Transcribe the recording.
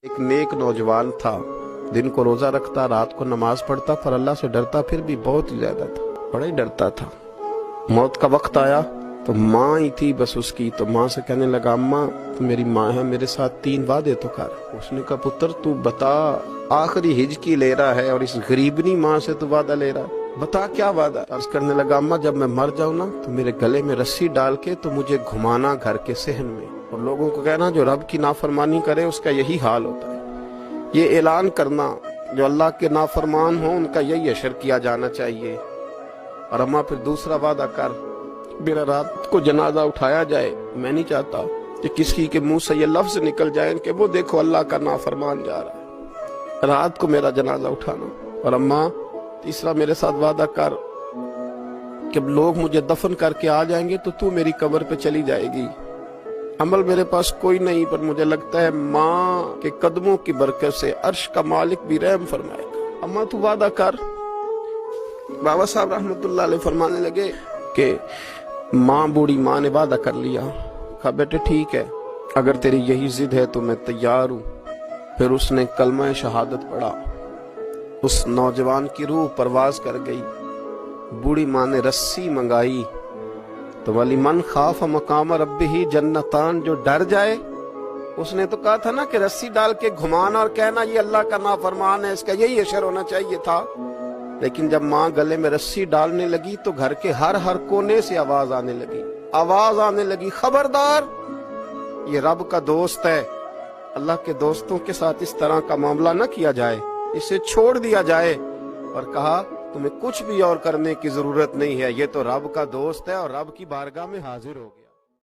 ایک نیک نوجوان تھا، دن کو روزہ رکھتا، رات کو نماز پڑھتا، پر اللہ سے ڈرتا پھر بھی بہت ہی زیادہ تھا، بڑا ہی ڈرتا تھا۔ موت کا وقت آیا تو ماں ہی تھی بس اس کی، تو ماں سے کہنے لگا اماں تو میری ماں ہے، میرے ساتھ 3 وعدے تو کر۔ اس نے کہا پتر تو بتا، آخری ہجکی لے رہا ہے اور اس غریبنی ماں سے تو وعدہ لے رہا ہے، بتا کیا وعدہ۔ عرض کرنے لگا اماں جب میں مر جاؤں نا تو میرے گلے میں رسی ڈال کے تو مجھے گھمانا گھر کے صحن میں، اور لوگوں کو کہنا جو رب کی نافرمانی کرے اس کا یہی حال ہوتا ہے۔ یہ اعلان کرنا جو اللہ کے نافرمان ہوں ان کا یہی اشر کیا جانا چاہیے۔ اور اماں پھر دوسرا وعدہ کر، میرا رات کو جنازہ اٹھایا جائے، میں نہیں چاہتا کہ کسی کے منہ سے یہ لفظ نکل جائیں کہ وہ دیکھو اللہ کا نافرمان جا رہا ہے، رات کو میرا جنازہ اٹھانا۔ اور اماں تیسرا میرے ساتھ وعدہ کر کہ لوگ مجھے دفن کر کے آ جائیں گے تو تو میری قبر پہ چلی جائے گی۔ عمل میرے پاس کوئی نہیں، پر مجھے لگتا ہے ماں کے قدموں کی برکت سے عرش کا مالک بھی رحم فرمائے گا، اماں تو وعدہ کر۔ بابا صاحب رحمت اللہ علیہ فرمانے لگے کہ ماں بوڑھی ماں نے وعدہ کر لیا، کہا بیٹے ٹھیک ہے اگر تیری یہی ضد ہے تو میں تیار ہوں۔ پھر اس نے کلمہ شہادت پڑھا، اس نوجوان کی روح پرواز کر گئی۔ بوڑھی ماں نے رسی منگائی تو وَلِمَنْ خَافَ مَقَامَ رَبِّهِ جنتان، جو ڈر جائے، اس نے تو کہا تھا نا کہ رسی ڈال کے گھمانا اور کہنا یہ اللہ کا نافرمان ہے، اس کا یہی اشر ہونا چاہیے تھا۔ لیکن جب ماں گلے میں رسی ڈالنے لگی تو گھر کے ہر کونے سے آواز آنے لگی خبردار یہ رب کا دوست ہے، اللہ کے دوستوں کے ساتھ اس طرح کا معاملہ نہ کیا جائے، اسے چھوڑ دیا جائے۔ اور کہا تمہیں کچھ بھی اور کرنے کی ضرورت نہیں ہے، یہ تو رب کا دوست ہے، اور رب کی بارگاہ میں حاضر ہو گیا۔